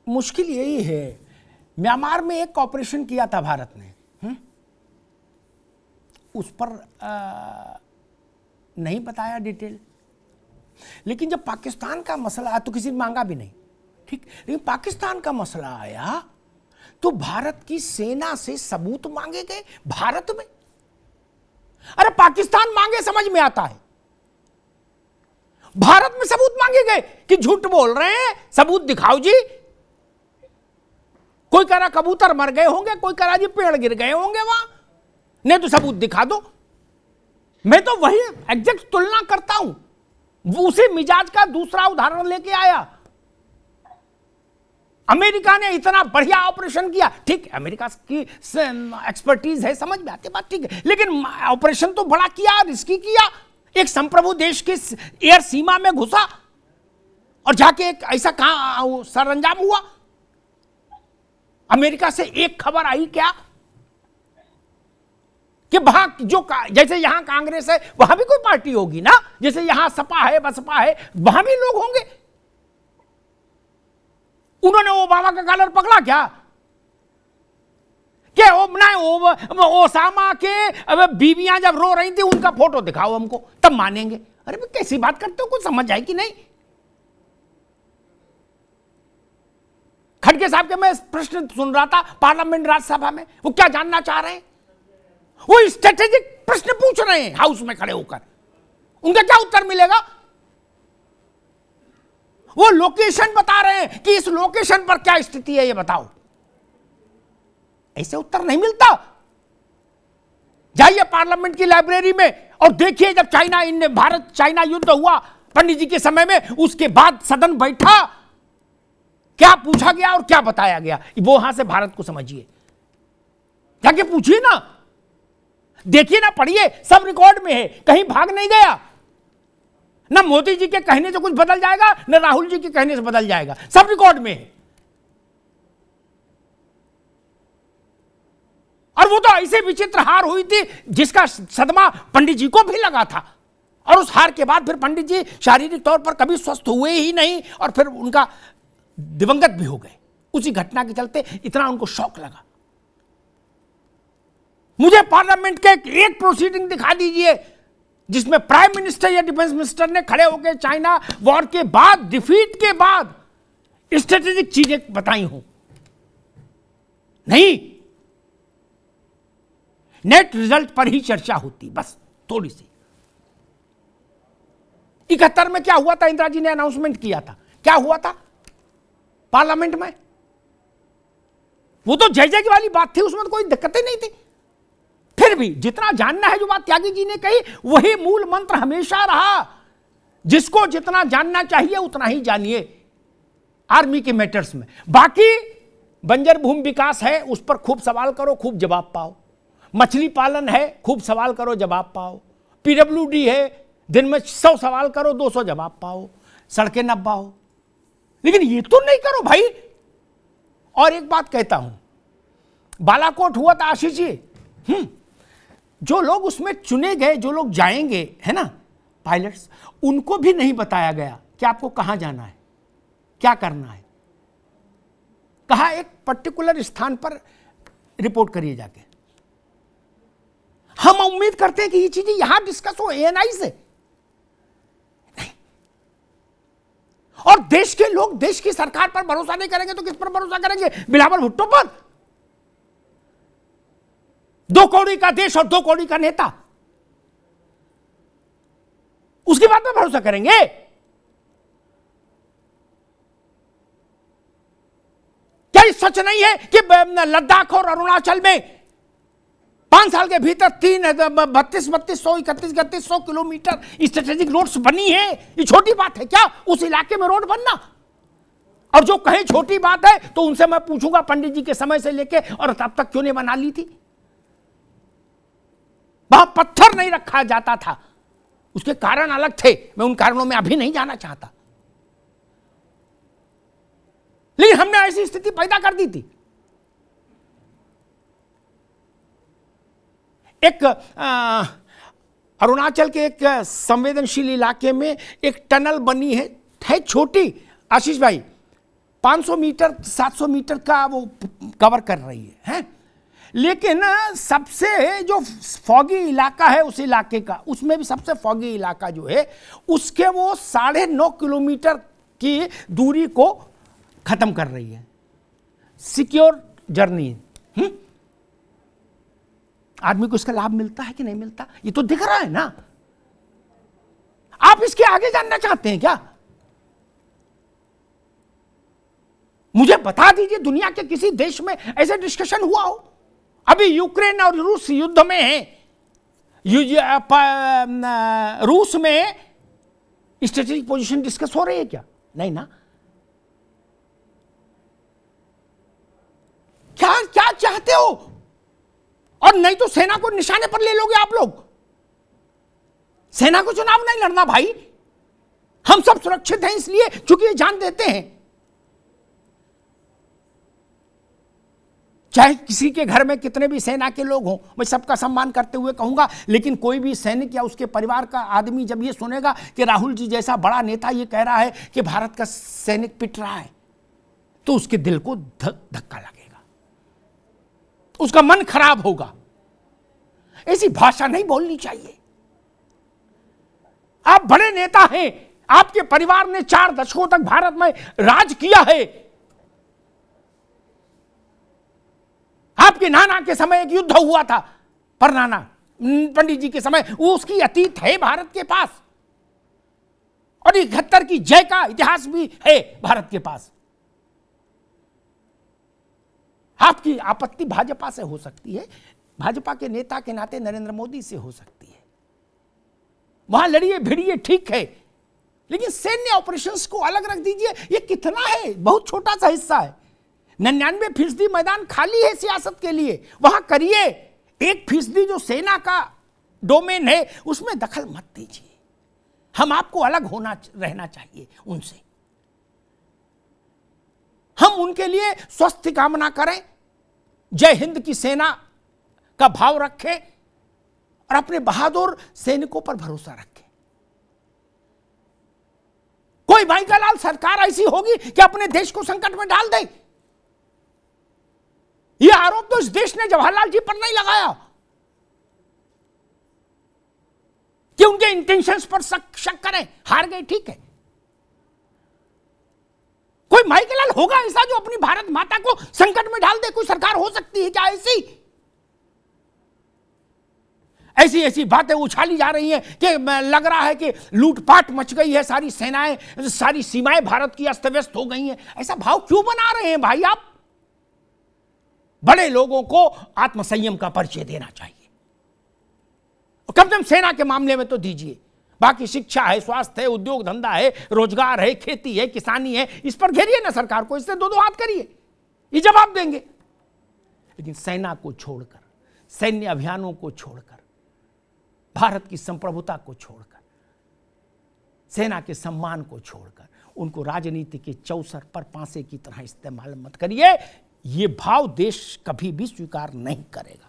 मुश्किल यही है, म्यांमार में एक ऑपरेशन किया था भारत ने, उस पर नहीं बताया डिटेल, लेकिन जब पाकिस्तान का मसला आया तो किसी ने मांगा भी नहीं, ठीक। लेकिन पाकिस्तान का मसला आया तो भारत की सेना से सबूत मांगे गए भारत में। अरे पाकिस्तान मांगे समझ में आता है, भारत में सबूत मांगे गए कि झूठ बोल रहे हैं, सबूत दिखाओ जी। कोई कह रहा कबूतर मर गए होंगे, कोई कह रहा जी पेड़ गिर गए होंगे वहां, नहीं तो सबूत दिखा दो। मैं तो वही एग्जैक्ट तुलना करता हूं, उसी मिजाज का दूसरा उदाहरण लेके आया। अमेरिका ने इतना बढ़िया ऑपरेशन किया, ठीक, अमेरिका की एक्सपर्टीज है, समझ में आती बात, ठीक है, लेकिन ऑपरेशन तो बड़ा किया, रिस्की किया। एक संप्रभु देश के एयर सीमा में घुसा और जाके एक ऐसा कहां सरंजाम हुआ। अमेरिका से एक खबर आई क्या कि वहां जो जैसे यहां कांग्रेस है वहां भी कोई पार्टी होगी ना, जैसे यहां सपा है बसपा है वहां भी लोग होंगे। उन्होंने ओबामा का कॉलर पकड़ा क्या ओसामा के बीवियां जब रो रही थी उनका फोटो दिखाओ हमको तब मानेंगे। अरे भाई कैसी बात करते हो, कुछ समझ आई कि नहीं? खड़गे साहब के मैं प्रश्न सुन रहा था पार्लियामेंट राज्यसभा में, वो क्या जानना चाह रहे हैं? वो स्ट्रेटेजिक प्रश्न पूछ रहे हैं हाउस में खड़े होकर, उनका क्या उत्तर मिलेगा? वो लोकेशन बता रहे हैं कि इस लोकेशन पर क्या स्थिति है ये बताओ, ऐसे उत्तर नहीं मिलता। जाइए पार्लियामेंट की लाइब्रेरी में और देखिए जब भारत चाइना युद्ध हुआ पंडित जी के समय में, उसके बाद सदन बैठा, क्या पूछा गया और क्या बताया गया, वो वहां से भारत को समझिए, जाके पूछिए ना, देखिए ना, पढ़िए, सब रिकॉर्ड में है, कहीं भाग नहीं गया। ना मोदी जी के कहने से कुछ बदल जाएगा, ना राहुल जी के कहने से बदल जाएगा, सब रिकॉर्ड में है। और वो तो ऐसे विचित्र हार हुई थी जिसका सदमा पंडित जी को भी लगा था, और उस हार के बाद फिर पंडित जी शारीरिक तौर पर कभी स्वस्थ हुए ही नहीं और फिर उनका दिवंगत भी हो गए। उसी घटना के चलते इतना उनको शौक लगा। मुझे पार्लियामेंट के एक प्रोसीडिंग दिखा दीजिए जिसमें प्राइम मिनिस्टर या डिफेंस मिनिस्टर ने खड़े होकर चाइना वॉर के बाद, डिफीट के बाद स्ट्रेटेजिक चीजें बताई हो। नहीं, नेट रिजल्ट पर ही चर्चा होती, बस थोड़ी सी। 71 में क्या हुआ था, इंदिरा जी ने अनाउंसमेंट किया था, क्या हुआ था पार्लियामेंट में, वो तो जय जय की वाली बात थी, उसमें तो कोई दिक्कत ही नहीं थी। फिर भी जितना जानना है, जो बात त्यागी जी ने कही वही मूल मंत्र हमेशा रहा, जिसको जितना जानना चाहिए उतना ही जानिए आर्मी के मैटर्स में। बाकी बंजर भूमि विकास है, उस पर खूब सवाल करो, खूब जवाब पाओ। मछली पालन है, खूब सवाल करो, जवाब पाओ। पीडब्ल्यूडी है, दिन में 100 सवाल करो, 200 जवाब पाओ, सड़कें नब्बाओ, लेकिन ये तो नहीं करो भाई। और एक बात कहता हूं, बालाकोट हुआ था आशीष जी, जो लोग उसमें चुने गए, जो लोग जाएंगे, है ना, पायलट्स, उनको भी नहीं बताया गया कि आपको कहां जाना है, क्या करना है। कहा एक पर्टिकुलर स्थान पर रिपोर्ट करिए जाके। हम उम्मीद करते हैं कि ये चीजें यहां डिस्कस हो एएनआई से, नहीं। और देश के लोग देश की सरकार पर भरोसा नहीं करेंगे तो किस पर भरोसा करेंगे? बिलावल भुट्टो पर। 2 कौड़ी का देश और 2 कौड़ी का नेता, उसकी बात पर भरोसा करेंगे? क्या सच नहीं है कि लद्दाख और अरुणाचल में 5 साल के भीतर 3200 किलोमीटर स्ट्रेटेजिक रोड्स बनी है? ये छोटी बात है क्या उस इलाके में रोड बनना? और जो कहे छोटी बात है तो उनसे मैं पूछूंगा पंडित जी के समय से लेके और तब तक क्यों नहीं बना ली थी? वहां पत्थर नहीं रखा जाता था, उसके कारण अलग थे, मैं उन कारणों में अभी नहीं जाना चाहता, लेकिन हमने ऐसी स्थिति पैदा कर दी थी। एक अरुणाचल के एक संवेदनशील इलाके में एक टनल बनी है छोटी, आशीष भाई, 500 मीटर 700 मीटर का वो कवर कर रही है? लेकिन सबसे जो फॉगी इलाका है उस इलाके का, उसमें भी सबसे फॉगी इलाका जो है उसके वो 9.5 किलोमीटर की दूरी को खत्म कर रही है। Secure journey. आदमी को इसका लाभ मिलता है कि नहीं मिलता, ये तो दिख रहा है ना। आप इसके आगे जानना चाहते हैं क्या? मुझे बता दीजिए दुनिया के किसी देश में ऐसे डिस्कशन हुआ हो? अभी यूक्रेन और रूस युद्ध में है, रूस में स्ट्रेटेजिक पोजीशन डिस्कस हो रही है क्या? नहीं ना। क्या क्या चाहते हो? और नहीं तो सेना को निशाने पर ले लोगे आप लोग। सेना को चुनाव नहीं लड़ना भाई, हम सब सुरक्षित हैं इसलिए चूंकि ये जान देते हैं। चाहे किसी के घर में कितने भी सेना के लोग हों, मैं सबका सम्मान करते हुए कहूंगा, लेकिन कोई भी सैनिक या उसके परिवार का आदमी जब ये सुनेगा कि राहुल जी जैसा बड़ा नेता ये कह रहा है कि भारत का सैनिक पिट रहा है, तो उसके दिल को धक्का लगेगा, उसका मन खराब होगा। ऐसी भाषा नहीं बोलनी चाहिए। आप बड़े नेता हैं, आपके परिवार ने 4 दशकों तक भारत में राज किया है। आपके नाना के समय एक युद्ध हुआ था, परनाना पंडित जी के समय, वो उसकी अतीत है भारत के पास, और 71 की जय का इतिहास भी है भारत के पास। आपकी आपत्ति भाजपा से हो सकती है, भाजपा के नेता के नाते नरेंद्र मोदी से हो सकती है, वहां लड़िए भिड़िए ठीक है, लेकिन सैन्य ऑपरेशंस को अलग रख दीजिए। ये कितना है? बहुत छोटा सा हिस्सा है। 99% मैदान खाली है सियासत के लिए, वहां करिए। 1% जो सेना का डोमेन है उसमें दखल मत दीजिए। हम आपको अलग रहना चाहिए उनसे। हम उनके लिए स्वस्थ कामना करें, जय हिंद की सेना का भाव रखें और अपने बहादुर सैनिकों पर भरोसा रखें। कोई भाई का लाल सरकार ऐसी होगी कि अपने देश को संकट में डाल दे, यह आरोप तो इस देश ने जवाहरलाल जी पर नहीं लगाया कि उनके इंटेंशंस पर शक करें। हार गए, ठीक है। कोई माइकलाल होगा ऐसा जो अपनी भारत माता को संकट में डाल दे? कोई सरकार हो सकती है क्या ऐसी? ऐसी ऐसी बातें उछाली जा रही हैं कि लग रहा है कि लूटपाट मच गई है, सारी सेनाएं, सारी सीमाएं भारत की अस्त व्यस्त हो गई हैं। ऐसा भाव क्यों बना रहे हैं भाई आप? बड़े लोगों को आत्मसंयम का परिचय देना चाहिए, कम से कम सेना के मामले में तो दीजिए। बाकी शिक्षा है, स्वास्थ्य है, उद्योग धंधा है, रोजगार है, खेती है, किसानी है, इस पर घेरिए ना सरकार को, इससे 2-2 हाथ करिए, ये जवाब देंगे। लेकिन सेना को छोड़कर, सैन्य अभियानों को छोड़कर, भारत की संप्रभुता को छोड़कर, सेना के सम्मान को छोड़कर उनको राजनीति के चौसर पर पांसे की तरह इस्तेमाल मत करिए। ये भाव देश कभी भी स्वीकार नहीं करेगा।